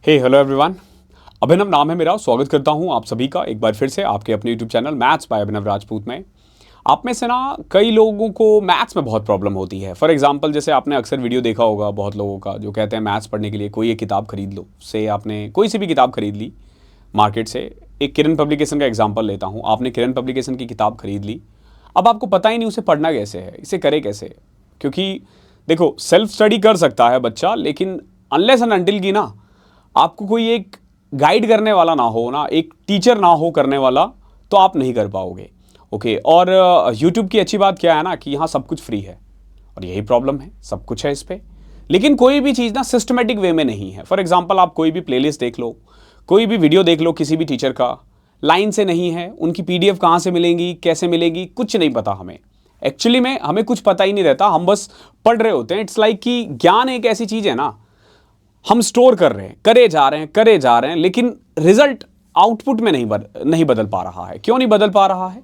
हे hello everyone. अभिनव नाम है मेरा। स्वागत करता हूं आप सभी का एक बार फिर से आपके अपने YouTube channel maths by Abhinav Rajput में। आप में से ना कई लोगों को मैथ्स में बहुत प्रॉब्लम होती है। फॉर एग्जांपल जैसे आपने अक्सर वीडियो देखा होगा बहुत लोगों का जो कहते हैं मैथ्स पढ़ने के लिए कोई एक किताब खरीद लो। से आपने कोई सी भी किताब खरीद ली मार्केट से। एक किरण पब्लिकेशन का एग्जाम्पल लेता हूँ। आपने किरण पब्लिकेशन की किताब खरीद ली, अब आपको पता ही नहीं उसे पढ़ना कैसे है, इसे करे कैसे। क्योंकि देखो सेल्फ स्टडी कर सकता है बच्चा, लेकिन अनलेस एंड अनटिल की ना आपको कोई एक गाइड करने वाला ना हो, ना एक टीचर ना हो करने वाला, तो आप नहीं कर पाओगे। ओके। और यूट्यूब की अच्छी बात क्या है ना कि यहाँ सब कुछ फ्री है और यही प्रॉब्लम है, सब कुछ है इस पर, लेकिन कोई भी चीज़ ना सिस्टमेटिक वे में नहीं है। फॉर एग्जांपल आप कोई भी प्लेलिस्ट देख लो, कोई भी वीडियो देख लो किसी भी टीचर का, लाइन से नहीं है, उनकी पीडीएफ कहाँ से मिलेंगी, कैसे मिलेगी, कुछ नहीं पता हमें। एक्चुअली में हमें कुछ पता ही नहीं रहता, हम बस पढ़ रहे होते हैं। इट्स लाइक कि ज्ञान एक ऐसी चीज़ है ना, हम स्टोर कर रहे हैं, करे जा रहे हैं, लेकिन रिजल्ट आउटपुट में नहीं बदल पा रहा है। क्यों नहीं बदल पा रहा है?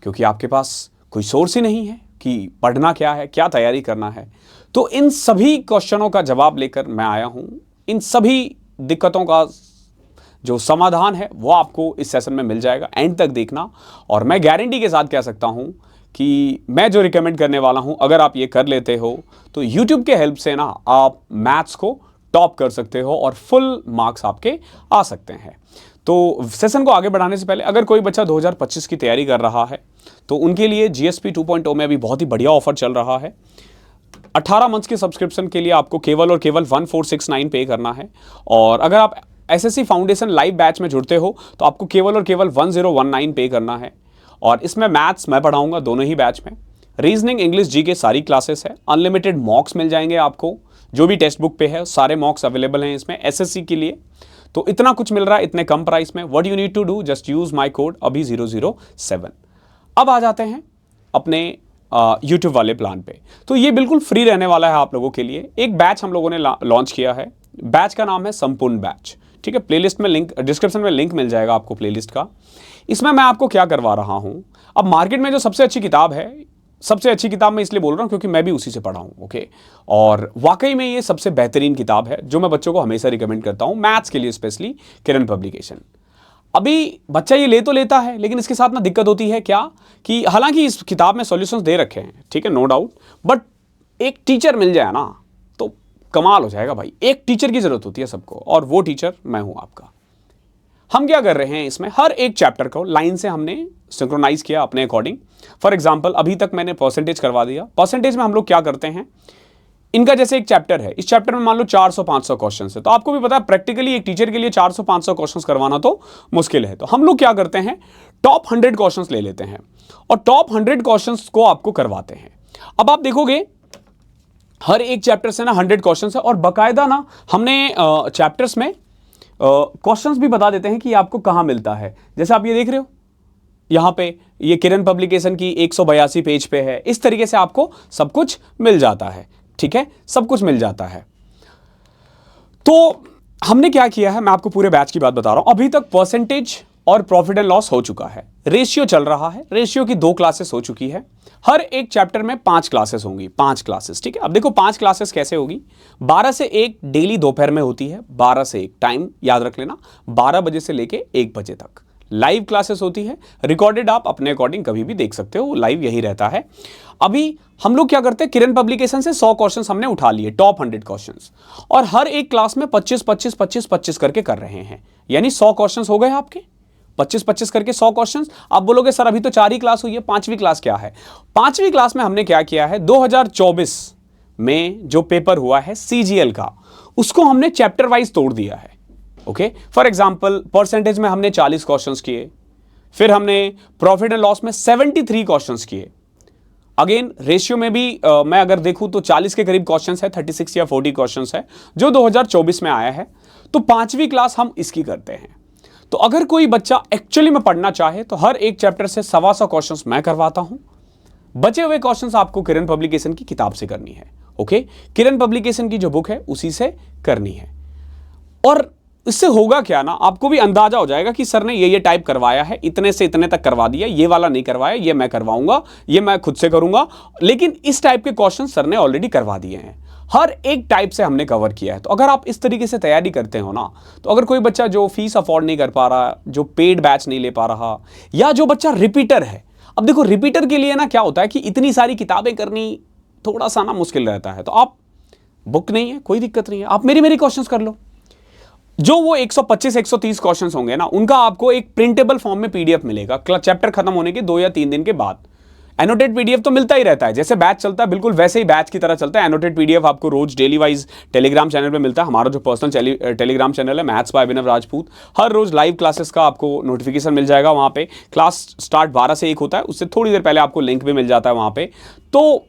क्योंकि आपके पास कोई सोर्स ही नहीं है कि पढ़ना क्या है, क्या तैयारी करना है। तो इन सभी क्वेश्चनों का जवाब लेकर मैं आया हूं। इन सभी दिक्कतों का जो समाधान है वो आपको इस सेशन में मिल जाएगा। एंड तक देखना, और मैं गारंटी के साथ कह सकता हूं कि मैं जो रिकमेंड करने वाला हूं, अगर आप ये कर लेते हो तो यूट्यूब के हेल्प से ना आप मैथ्स को टॉप कर सकते हो और फुल मार्क्स आपके आ सकते हैं। तो सेशन को आगे बढ़ाने से पहले अगर कोई बच्चा 2025 की तैयारी कर रहा है तो उनके लिए जीएसपी 2.0 में अभी बहुत ही बढ़िया ऑफर चल रहा है। 18 मंथ्स के सब्सक्रिप्शन के लिए आपको केवल और केवल 1469 पे करना है। और अगर आप एसएससी फाउंडेशन लाइव बैच में जुड़ते हो तो आपको केवल और केवल 1019 पे करना है। और इसमें मैथ्स मैं पढ़ाऊंगा दोनों ही बैच में। रीजनिंग, इंग्लिश, जीके सारी क्लासेस है। अनलिमिटेड मॉक्स मिल जाएंगे आपको, जो भी टेक्स्ट बुक पे है सारे मॉक्स अवेलेबल हैं इसमें एसएससी के लिए। तो इतना कुछ मिल रहा है इतने कम प्राइस में। What you need to do, just use my code अभी 007। अब आ जाते हैं अपने यूट्यूब वाले प्लान पे। तो ये बिल्कुल फ्री रहने वाला है आप लोगों के लिए। एक बैच हम लोगों ने लॉन्च किया है। बैच का नाम है संपूर्ण बैच। ठीक है, प्लेलिस्ट में लिंक, डिस्क्रिप्शन में लिंक मिल जाएगा आपको प्लेलिस्ट का। इसमें मैं आपको क्या करवा रहा हूं, अब मार्केट में जो सबसे अच्छी किताब है, सबसे अच्छी किताब मैं इसलिए बोल रहा हूं क्योंकि मैं भी उसी से पढ़ा हूं। ओके। और वाकई में ये सबसे बेहतरीन किताब है जो मैं बच्चों को हमेशा रिकमेंड करता हूं मैथ्स के लिए, स्पेशली किरण पब्लिकेशन। अभी बच्चा ये ले तो लेता है, लेकिन इसके साथ ना दिक्कत होती है क्या कि हालांकि इस किताब में सॉल्यूशंस दे रखे हैं, ठीक है, नो डाउट, बट एक टीचर मिल जाए ना तो कमाल हो जाएगा भाई। एक टीचर की जरूरत होती है सबको, और वो टीचर मैं हूं आपका। हम क्या कर रहे हैं इसमें, हर एक चैप्टर को लाइन से हमने सिंक्रोनाइज किया अपने अकॉर्डिंग। फॉर एग्जांपल अभी तक मैंने परसेंटेज करवा दिया। परसेंटेज में हम लोग क्या करते हैं, इनका जैसे एक चैप्टर है, इस चैप्टर में मान लो 400-500 क्वेश्चन है, तो आपको भी पता है प्रैक्टिकली एक टीचर के लिए 400-500 क्वेश्चन करवाना तो मुश्किल है। तो हम लोग क्या करते हैं, टॉप 100 क्वेश्चन ले लेते हैं और टॉप 100 क्वेश्चन को आपको करवाते हैं। अब आप देखोगे हर एक चैप्टर से ना 100 क्वेश्चन है, और बाकायदा ना हमने चैप्टर्स में क्वेश्चंस भी बता देते हैं कि आपको कहां मिलता है। जैसे आप ये देख रहे हो यहां पे, ये किरण पब्लिकेशन की 182 पेज पे है। इस तरीके से आपको सब कुछ मिल जाता है। ठीक है, सब कुछ मिल जाता है। तो हमने क्या किया है, मैं आपको पूरे बैच की बात बता रहा हूं। अभी तक परसेंटेज और प्रॉफिट एंड लॉस हो चुका है, रेशियो चल रहा है, रेशियो की 2 क्लासेस हो चुकी है। हर एक चैप्टर में 5 क्लासेस होंगी, 5 क्लासेस। ठीक है, अब देखो 5 क्लासेस कैसे होगी। 12 से 1 डेली दोपहर में होती है। 12 से 1 टाइम याद रख लेना, 12 बजे से लेके 1 बजे तक लाइव क्लासेस होती है। रिकॉर्डेड आप अपने अकॉर्डिंग कभी भी देख सकते हो, लाइव यही रहता है। अभी हम लोग क्या करते हैं, किरण पब्लिकेशन से 100 क्वेश्चंस हमने उठा लिए, टॉप 100 क्वेश्चंस, और हर एक क्लास में 25-25 करके कर रहे हैं। यानी 100 क्वेश्चंस हो गए आपके, 25-25 करके 100 क्वेश्चंस। आप बोलोगे सर अभी तो 4 ही क्लास हुई है, 5वीं क्लास क्या है? 5वीं क्लास में हमने क्या किया है, 2024 में जो पेपर हुआ है सीजीएल का, उसको हमने चैप्टर वाइज तोड़ दिया है। ओके, फॉर एग्जांपल परसेंटेज में हमने 40 क्वेश्चंस किए, फिर हमने प्रॉफिट एंड लॉस में 73 क्वेश्चंस किए। अगेन रेशियो में भी मैं अगर देखूं तो 40 के करीब क्वेश्चंस है, 36 या 40 क्वेश्चंस है जो 2024 में आया है। तो 5वीं क्लास हम इसकी करते हैं। तो अगर कोई बच्चा एक्चुअली में पढ़ना चाहे तो हर एक चैप्टर से 125 क्वेश्चंस मैं करवाता हूं। बचे हुए क्वेश्चंस आपको किरण पब्लिकेशन की किताब से करनी है। ओके, किरण पब्लिकेशन की जो बुक है उसी से करनी है। और इससे होगा क्या ना, आपको भी अंदाजा हो जाएगा कि सर ने ये टाइप करवाया है, इतने से इतने तक करवा दिया, ये वाला नहीं करवाया, ये मैं करवाऊंगा, ये मैं खुद से करूंगा, लेकिन इस टाइप के क्वेश्चन सर ने ऑलरेडी करवा दिए हैं। हर एक टाइप से हमने कवर किया है। तो अगर आप इस तरीके से तैयारी करते हो ना, तो अगर कोई बच्चा जो फीस अफोर्ड नहीं कर पा रहा, जो पेड बैच नहीं ले पा रहा, या जो बच्चा रिपीटर है, अब देखो रिपीटर के लिए ना क्या होता है कि इतनी सारी किताबें करनी थोड़ा सा ना मुश्किल रहता है। तो आप बुक नहीं है, कोई दिक्कत नहीं है, आप मेरी मेरी क्वेश्चंस कर लो। जो वो 125 130 क्वेश्चंस होंगे ना, उनका आपको एक प्रिंटेबल फॉर्म में पीडीएफ मिलेगा चैप्टर खत्म होने के 2 या 3 दिन के बाद। एनोटेड पीडीएफ तो मिलता ही रहता है, जैसे बैच चलता है बिल्कुल वैसे ही बैच की तरह चलता है। एनोटेड पीडीएफ आपको रोज डेली वाइज टेलीग्राम चैनल पे मिलता है। हमारा जो पर्सनल टेलीग्राम चैनल है मैथ्स बाय अभिनव राजपूत, हर रोज लाइव क्लासेस का आपको नोटिफिकेशन मिल जाएगा। वहां पे क्लास स्टार्ट 12 से 1 होता है, उससे थोड़ी देर पहले आपको लिंक भी मिल जाता है वहां पे। तो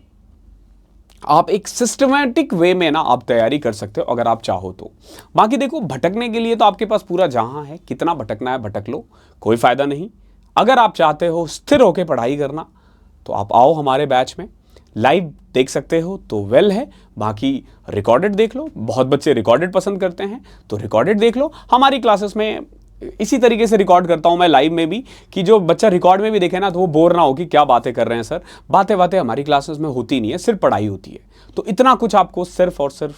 आप एक सिस्टमैटिक वे में ना आप तैयारी कर सकते हो अगर आप चाहो तो। बाकी देखो, भटकने के लिए तो आपके पास पूरा जहां है, कितना भटकना है भटक लो, कोई फायदा नहीं। अगर आप चाहते हो स्थिर होकर पढ़ाई करना, तो आप आओ हमारे बैच में। लाइव देख सकते हो तो वेल है, बाकी रिकॉर्डेड देख लो। बहुत बच्चे रिकॉर्डेड पसंद करते हैं, तो रिकॉर्डेड देख लो। हमारी क्लासेस में इसी तरीके से रिकॉर्ड करता हूं मैं लाइव में भी, कि जो बच्चा रिकॉर्ड में भी देखे ना तो वो बोर ना हो कि क्या बातें कर रहे हैं सर। बातें बातें हमारी क्लासेस में होती नहीं है, सिर्फ पढ़ाई होती है। तो इतना कुछ आपको सिर्फ और सिर्फ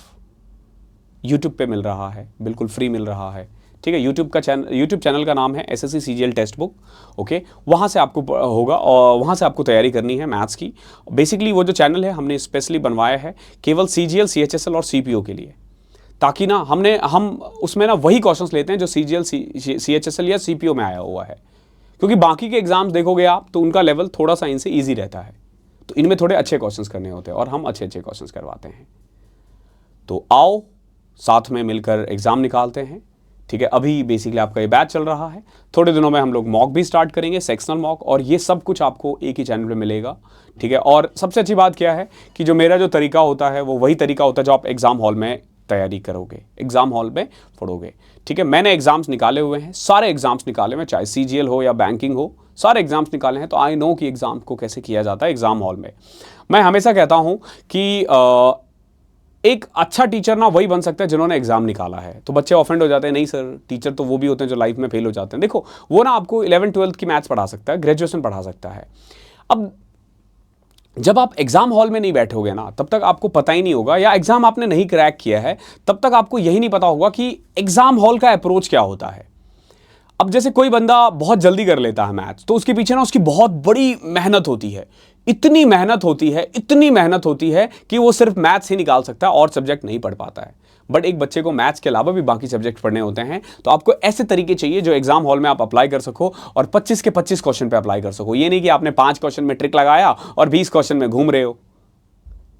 यूट्यूब पे मिल रहा है, बिल्कुल फ्री मिल रहा है। ठीक है, यूट्यूब चैनल का नाम है SSC CGL text book. Okay, वहाँ से आपको होगा और वहाँ से आपको तैयारी करनी है मैथ्स की। बेसिकली वो जो चैनल है हमने स्पेशली बनवाया है केवल सीजीएल, सीएचएसएल और सीपीओ के लिए, ताकि ना हम उसमें ना वही क्वेश्चंस लेते हैं जो सीजीएल, सीएचएसएल या सीपीओ में आया हुआ है। क्योंकि बाकी के एग्जाम्स देखोगे आप तो उनका लेवल थोड़ा सा इनसे ईजी रहता है, तो इनमें थोड़े अच्छे क्वेश्चंस करने होते हैं और हम अच्छे अच्छे क्वेश्चंस करवाते हैं। तो आओ साथ में मिलकर एग्जाम निकालते हैं। ठीक है, अभी बेसिकली आपका ये बैच चल रहा है, थोड़े दिनों में हम लोग मॉक भी स्टार्ट करेंगे, सेक्शनल मॉक, और ये सब कुछ आपको एक ही चैनल पे मिलेगा। ठीक है, और सबसे अच्छी बात क्या है कि जो मेरा जो तरीका होता है वो वही तरीका होता है जो आप एग्जाम हॉल में तैयारी करोगे, एग्जाम हॉल में पढ़ोगे। ठीक है, मैंने एग्जाम्स निकाले हुए हैं, सारे एग्जाम्स निकाले हुए हैं, चाहे सीजीएल हो या बैंकिंग हो, सारे एग्जाम्स निकाले हैं। तो आई नो कि एग्जाम को कैसे किया जाता है एग्जाम हॉल में। मैं हमेशा कहता हूं कि एक अच्छा टीचर ना वही बन सकता है जिन्होंने एग्जाम निकाला है। तो बच्चे ऑफेंड हो जाते हैं, नहीं सर टीचर तो वो भी होते हैं जो लाइफ में फेल हो जाते हैं। देखो, वो ना आपको 11th 12th की मैथ्स पढ़ा सकता है, ग्रेजुएशन पढ़ा सकता है। अब जब आप एग्जाम हॉल में नहीं बैठोगे ना, तब तक आपको पता ही नहीं होगा, या एग्जाम आपने नहीं क्रैक किया है तब तक आपको यही नहीं पता होगा कि एग्जाम हॉल का अप्रोच क्या होता है। अब जैसे कोई बंदा बहुत जल्दी कर लेता है मैथ्स, तो उसके पीछे ना उसकी बहुत बड़ी मेहनत होती है, इतनी मेहनत होती है कि वो सिर्फ मैथ्स ही निकाल सकता है और सब्जेक्ट नहीं पढ़ पाता है। बट एक बच्चे को मैथ्स के अलावा भी बाकी सब्जेक्ट पढ़ने होते हैं, तो आपको ऐसे तरीके चाहिए जो एग्जाम हॉल में आप अप्लाई कर सको और 25 के 25 क्वेश्चन पे अप्लाई कर सको। ये नहीं कि आपने 5 क्वेश्चन में ट्रिक लगाया और 20 क्वेश्चन में घूम रहे हो।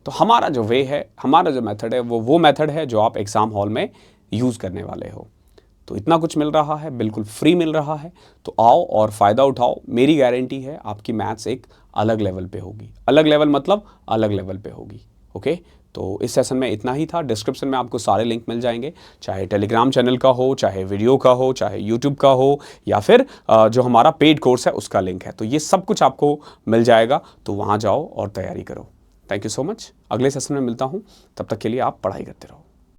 तो हमारा जो वे है, हमारा जो मेथड है, वो मेथड है जो आप एग्जाम हॉल में यूज करने वाले हो। तो इतना कुछ मिल रहा है, बिल्कुल फ्री मिल रहा है, तो आओ और फ़ायदा उठाओ। मेरी गारंटी है आपकी मैथ्स एक अलग लेवल पे होगी। अलग लेवल मतलब अलग लेवल पे होगी। ओके, तो इस सेशन में इतना ही था। डिस्क्रिप्शन में आपको सारे लिंक मिल जाएंगे, चाहे टेलीग्राम चैनल का हो, चाहे वीडियो का हो, चाहे यूट्यूब का हो, या फिर जो हमारा पेड कोर्स है उसका लिंक है। तो ये सब कुछ आपको मिल जाएगा, तो वहाँ जाओ और तैयारी करो। Thank you so much. अगले सेशन में मिलता हूँ, तब तक के लिए आप पढ़ाई करते रहो।